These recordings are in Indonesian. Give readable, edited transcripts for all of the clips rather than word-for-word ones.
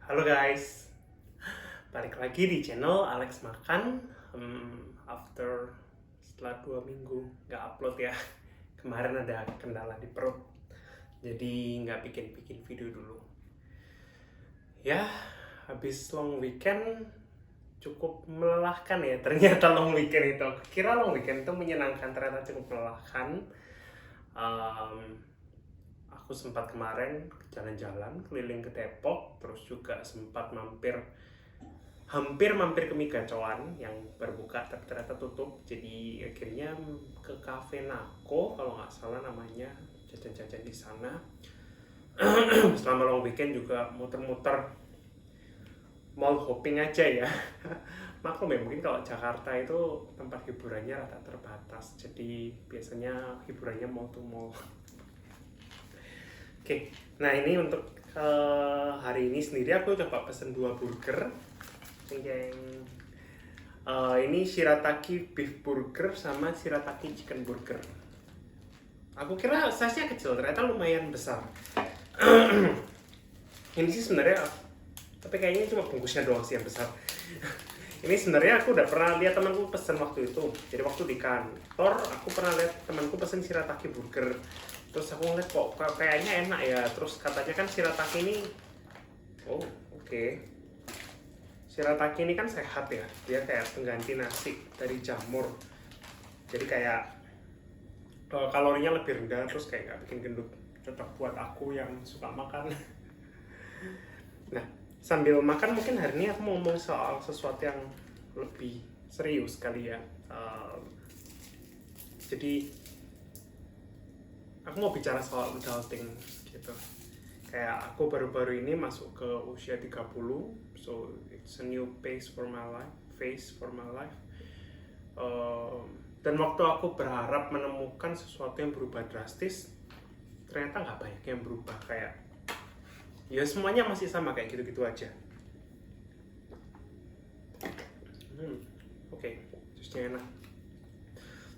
Halo guys, balik lagi di channel Alex Makan. Setelah 2 minggu nggak upload ya. Kemarin ada kendala di perut, jadi nggak bikin video dulu. Ya, habis long weekend cukup melelahkan ya. Ternyata long weekend itu, kira long weekend itu menyenangkan, ternyata cukup melelahkan. Aku sempat kemarin jalan-jalan keliling ke Depok, terus juga sempat hampir mampir ke Mie Gacoan yang berbuka tapi ternyata tutup. Jadi akhirnya ke Cafe Nako kalau nggak salah namanya, jajan-jajan di sana. Selama long weekend juga muter-muter mall hopping aja ya. Maklum ya, mungkin kalau Jakarta itu tempat hiburannya rada terbatas, jadi biasanya hiburannya mall to mall. Oke, nah ini untuk hari ini sendiri aku coba pesen 2 burger. Ini shirataki beef burger sama shirataki chicken burger. Aku kira size-nya kecil, ternyata lumayan besar. Ini sih sebenarnya, tapi kayaknya cuma bungkusnya doang sih yang besar. Ini sebenarnya aku udah pernah lihat temanku pesen waktu itu. Jadi waktu di kantor aku pernah lihat temanku pesen shirataki burger. Terus aku ngeliat kok kayaknya enak ya. Terus katanya kan shirataki ini, oke. Shirataki ini kan sehat ya. Dia kayak pengganti nasi dari jamur. Jadi kayak kalorinya lebih rendah, terus kayak nggak bikin gendut. Cocok buat aku yang suka makan. Nah, sambil makan mungkin hari ini aku mau ngomong soal sesuatu yang lebih serius kali ya. Jadi aku mau bicara soal adulting gitu. Kayak aku baru-baru ini masuk ke usia 30, so it's a new phase for my life. Dan waktu aku berharap menemukan sesuatu yang berubah drastis, ternyata nggak banyak yang berubah. Kayak ya semuanya masih sama kayak gitu-gitu aja. Oke, jusnya enak.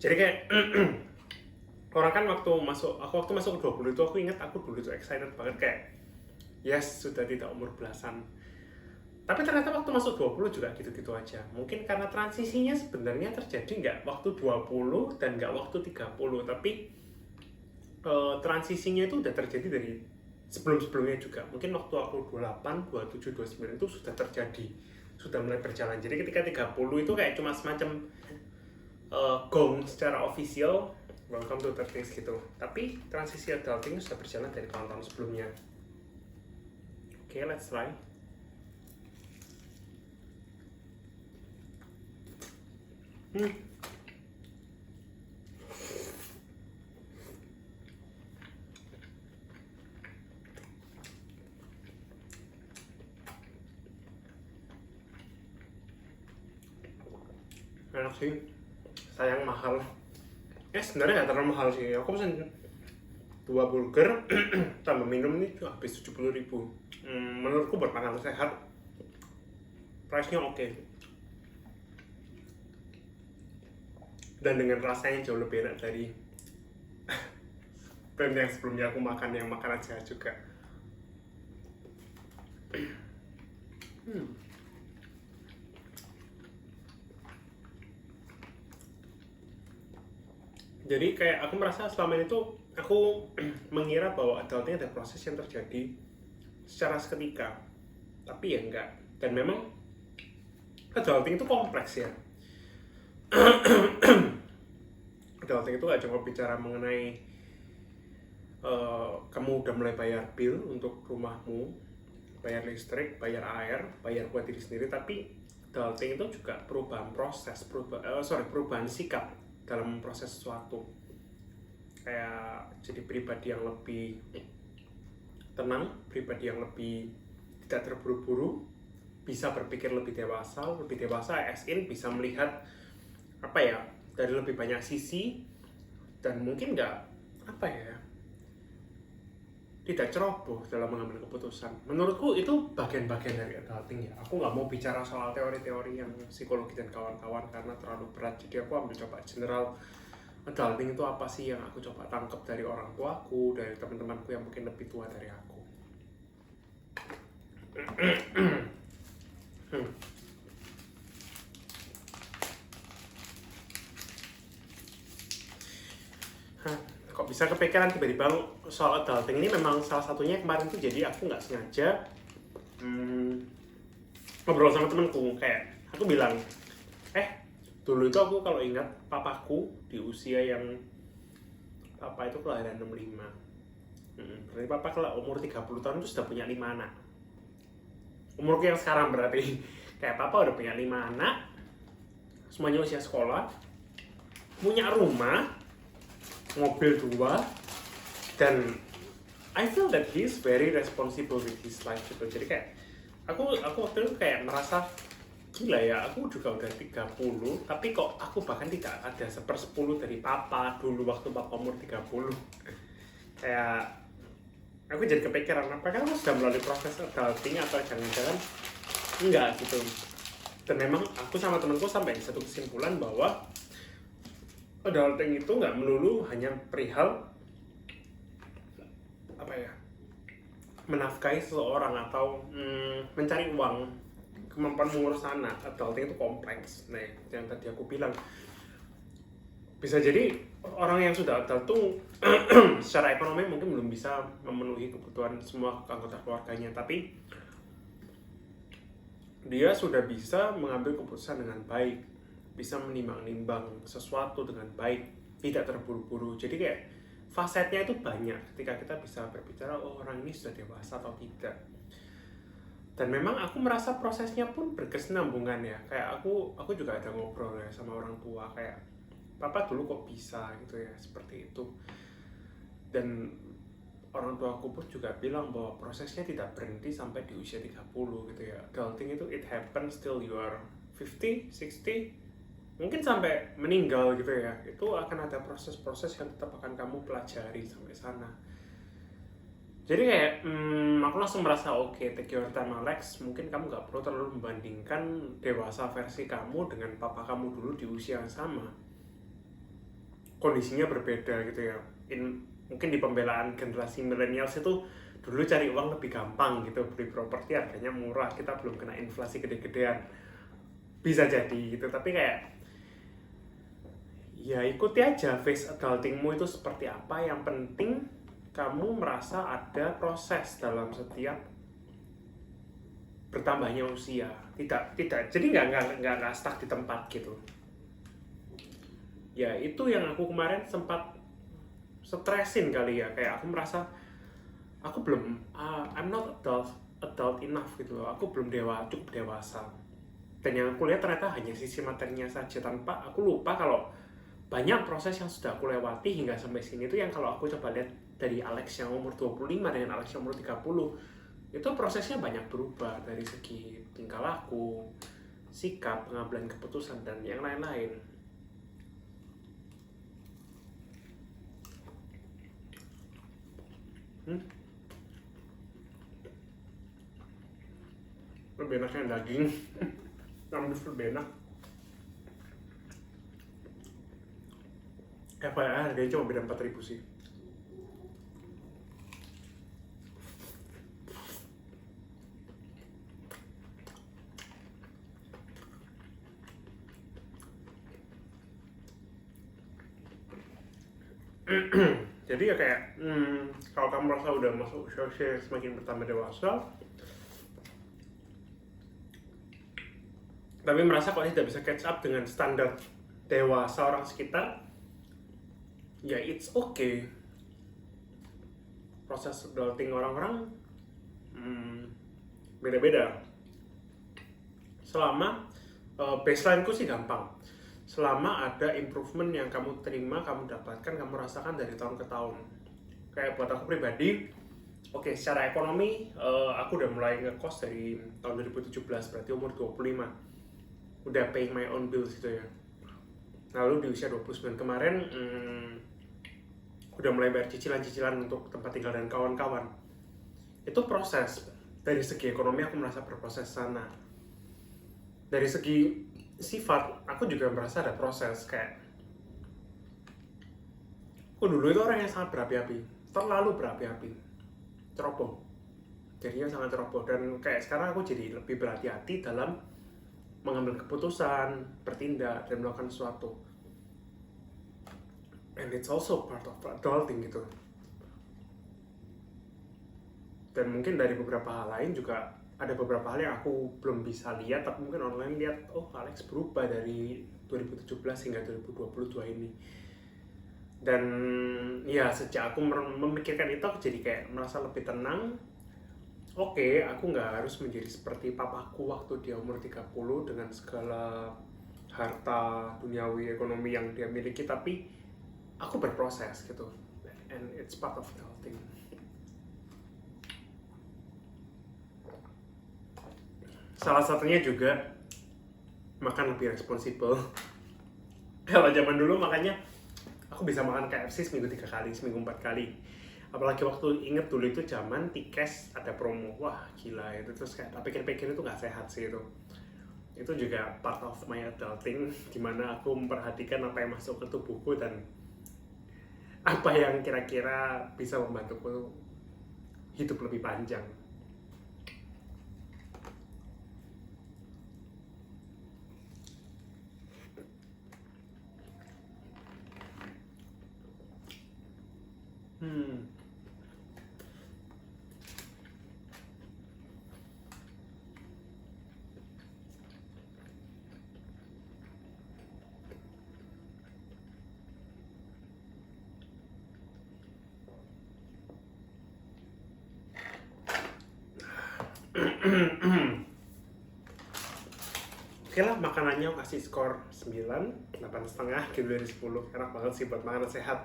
Jadi kayak orang kan waktu masuk ke 20 itu, aku ingat aku dulu tuh excited banget kayak yes, sudah tidak umur belasan. Tapi ternyata waktu masuk 20 juga gitu-gitu aja. Mungkin karena transisinya sebenarnya terjadi nggak waktu 20 dan nggak waktu 30, tapi transisinya itu udah terjadi dari sebelum-sebelumnya juga. Mungkin waktu aku 28, 27, 29 itu sudah terjadi, sudah mulai berjalan. Jadi ketika 30 itu kayak cuma semacam gong secara official, welcome to 30s gitu. Tapi transisi adulting sudah berjalan dari tahun-tahun sebelumnya. Oke, let's try. Enak sih, sayang mahal. Sebenarnya nggak terlalu mahal sih. Aku pesen 2 burger tambah minum ini cuma habis 70.000. Menurutku buat makanan sehat, price-nya oke. Dan dengan rasanya jauh lebih enak dari brand yang sebelumnya aku makan, yang makanan sehat juga. Jadi kayak aku merasa selama ini tuh aku mengira bahwa adulting ada proses yang terjadi secara seketika, tapi ya enggak. Dan memang adulting itu kompleks ya. Adulting itu gak cuma bicara mengenai kamu udah mulai bayar bill untuk rumahmu, bayar listrik, bayar air, bayar buat diri sendiri, tapi adulting itu juga perubahan sikap dalam proses sesuatu. Kayak jadi pribadi yang lebih tenang, pribadi yang lebih tidak terburu-buru, bisa berpikir lebih dewasa as in bisa melihat dari lebih banyak sisi, dan mungkin tidak ceroboh dalam mengambil keputusan. Menurutku itu bagian-bagian dari adulting ya. Aku nggak mau bicara soal teori-teori yang psikologi dan kawan-kawan karena terlalu berat. Jadi aku ambil coba general adulting itu apa sih yang aku coba tangkap dari orang tuaku, dari teman-temanku yang mungkin lebih tua dari aku. Hmm. Hah, kok bisa kepikiran tiba-tiba soal adulting ini? Memang salah satunya kemarin tuh, jadi aku nggak sengaja ngobrol sama temenku, kayak aku bilang, dulu itu aku kalau ingat papaku di usia yang, papa itu kelahiran 65, berarti papa kalau umur 30 tahun itu sudah punya 5 anak. Umurku yang sekarang berarti kayak papa udah punya 5 anak, semuanya usia sekolah, punya rumah, mobil 2, dan I feel that he is very responsible with his life gitu. Jadi kayak aku waktu itu kayak merasa gila ya, aku juga udah 30 tapi kok aku bahkan tidak ada 1/10 dari papa dulu waktu papa umur 30. Kayak aku jadi kepikiran, apakah aku sudah melalui proses adulting atau jangan-jangan enggak gitu. Dan memang aku sama temanku sampai di satu kesimpulan bahwa adulting itu nggak melulu hanya perihal menafkahi seseorang atau mencari uang, kemampuan mengurus anak. Adulting itu kompleks. Nah, yang tadi aku bilang, bisa jadi orang yang sudah adult tuh secara ekonomi mungkin belum bisa memenuhi kebutuhan semua anggota keluarganya, tapi dia sudah bisa mengambil keputusan dengan baik, bisa menimbang-nimbang sesuatu dengan baik, tidak terburu-buru. Jadi kayak fasetnya itu banyak ketika kita bisa berbicara, oh orang ini sudah dewasa atau tidak. Dan memang aku merasa prosesnya pun berkesinambungan ya. Kayak aku juga ada ngobrol ya sama orang tua, kayak papa dulu kok bisa gitu ya, seperti itu. Dan orang tua aku pun juga bilang bahwa prosesnya tidak berhenti sampai di usia 30 gitu ya. Adulting itu it happens till you are 50, 60, mungkin sampai meninggal gitu ya. Itu akan ada proses-proses yang tetap akan kamu pelajari sampai sana. Jadi kayak aku langsung merasa oke, take your time Alex. Mungkin kamu gak perlu terlalu membandingkan dewasa versi kamu dengan papa kamu dulu di usia yang sama. Kondisinya berbeda gitu ya. Mungkin di pembelaan generasi millennials itu dulu cari uang lebih gampang gitu, beli properti harganya murah, kita belum kena inflasi gede-gedean. Bisa jadi gitu, tapi kayak ya ikuti aja phase adultingmu itu seperti apa. Yang penting kamu merasa ada proses dalam setiap bertambahnya usia. Tidak jadi nggak stuck di tempat gitu. Ya itu yang aku kemarin sempat stresin kali ya, kayak aku merasa aku belum I'm not adult enough gitu loh. Aku belum cukup dewasa. Dan yang aku lihat ternyata hanya sisi materinya saja, tanpa aku lupa kalau banyak proses yang sudah aku lewati hingga sampai sini. Itu yang kalau aku coba lihat dari Alex yang umur 25 dengan Alex yang umur 30, itu prosesnya banyak berubah dari segi tingkah laku, sikap, pengambilan keputusan, dan yang lain-lain. Lebih enak yang daging. Ambil lebih enak. FYI harganya cuma beda 4.000 sih. Jadi ya kayak kalau kamu merasa udah masuk usia semakin bertambah dewasa, tapi merasa kok tidak bisa catch up dengan standar dewasa orang sekitar, ya it's okay. Proses adulting orang-orang beda-beda. Selama baseline-ku sih gampang. Selama ada improvement yang kamu terima, kamu dapatkan, kamu rasakan dari tahun ke tahun. Kayak buat aku pribadi, oke, secara ekonomi aku udah mulai ngekos dari tahun 2017, berarti umur 25. Udah paying my own bills gitu ya. Lalu di usia 29 kemarin udah mulai bayar cicilan-cicilan untuk tempat tinggal dan kawan-kawan. Itu proses. Dari segi ekonomi aku merasa berproses sana. Dari segi sifat, aku juga merasa ada proses. Kayak aku dulu itu orang yang sangat berapi-api, terlalu berapi-api, ceroboh. jadinya sangat ceroboh. Dan kayak sekarang aku jadi lebih berhati-hati dalam mengambil keputusan, bertindak, dan melakukan sesuatu. And it's also part of adulting gitu. Dan mungkin dari beberapa hal lain juga ada beberapa hal yang aku belum bisa lihat, tapi mungkin online lihat, oh Alex berubah dari 2017 hingga 2022 ini. Dan ya sejak aku memikirkan itu, aku jadi kayak merasa lebih tenang. Oke, aku nggak harus menjadi seperti papaku waktu dia umur 30 dengan segala harta duniawi ekonomi yang dia miliki, tapi aku berproses gitu. And it's part of adulting. Salah satunya juga makan lebih responsibel. Kalau zaman dulu makanya aku bisa makan KFC seminggu 3 kali, seminggu 4 kali. Apalagi waktu inget dulu itu zaman Tikes ada promo, wah gila itu. Terus kayak tak pikir-pikir itu nggak sehat sih itu. Itu juga part of my adulting, dimana aku memperhatikan apa yang masuk ke tubuhku dan apa yang kira-kira bisa membantuku hidup lebih panjang. Oke lah, makanannya kasih skor 9, 8,5 gitu dari 10. Enak banget sih buat makanan sehat.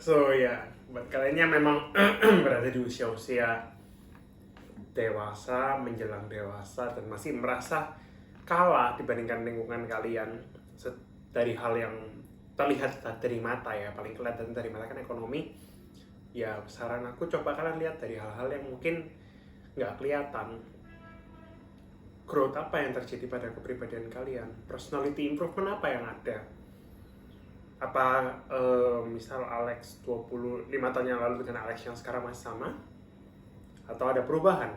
So ya, buat kalian yang memang berada di usia-usia dewasa, menjelang dewasa, dan masih merasa kalah dibandingkan lingkungan kalian dari hal yang terlihat dari mata ya, paling kelihatan dari mata kan ekonomi. Ya saran aku coba kalian lihat dari hal-hal yang mungkin nggak kelihatan. Growth apa yang terjadi pada kepribadian kalian, personality improvement apa yang ada. Apa misal Alex 25 tahun yang lalu dengan Alex yang sekarang masih sama, atau ada perubahan.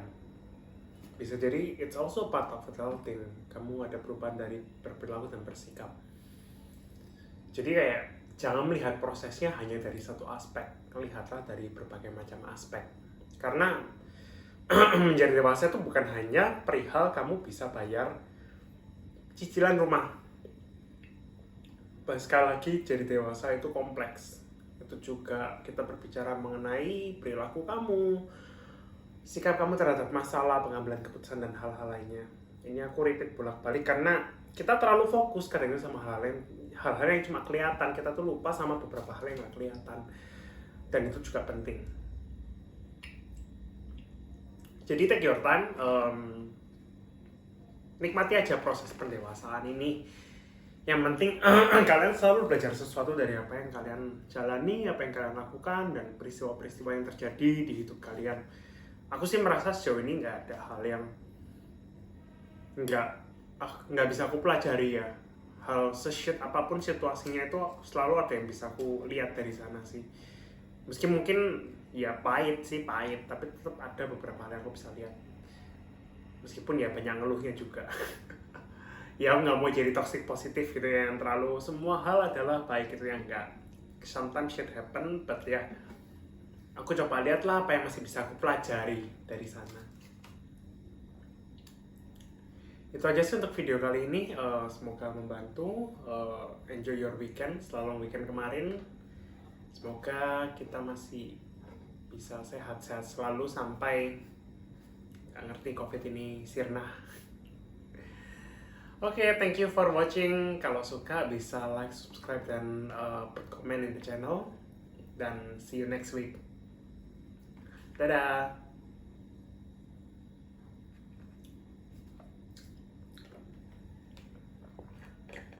Bisa jadi it's also part of adulting, kamu ada perubahan dari berperilaku dan bersikap. Jadi kayak jangan melihat prosesnya hanya dari satu aspek, lihatlah dari berbagai macam aspek. Karena menjadi dewasa itu bukan hanya perihal kamu bisa bayar cicilan rumah. Sekali lagi, jadi dewasa itu kompleks. Itu juga kita berbicara mengenai perilaku kamu, sikap kamu terhadap masalah, pengambilan keputusan, dan hal-hal lainnya. Ini aku repeat bolak-balik karena kita terlalu fokus kadang sama hal-hal yang cuma kelihatan. Kita tuh lupa sama beberapa hal yang nggak kelihatan. Dan itu juga penting. Jadi take your time, nikmati aja proses pendewasaan ini. Yang penting kalian selalu belajar sesuatu dari apa yang kalian jalani, apa yang kalian lakukan, dan peristiwa-peristiwa yang terjadi di hidup kalian. Aku sih merasa sejauh ini nggak ada hal yang nggak bisa aku pelajari ya. Hal se-shit apapun situasinya itu selalu ada yang bisa aku lihat dari sana sih. Meski mungkin ya pahit, tapi tetap ada beberapa hal yang aku bisa lihat. Meskipun ya banyak ngeluhnya juga. Ya aku nggak mau jadi toxic positif gitu ya, yang terlalu semua hal adalah baik gitu ya, enggak. Sometimes shit happen, but ya aku coba lihatlah apa yang masih bisa aku pelajari dari sana. Itu aja sih untuk video kali ini. Semoga membantu. Enjoy your weekend, selalu weekend kemarin. Semoga kita masih bisa sehat-sehat selalu sampai nggak ngerti COVID ini sirna. Oke, thank you for watching. Kalau suka bisa like, subscribe, dan komen in the channel. Dan see you next week. Dadah!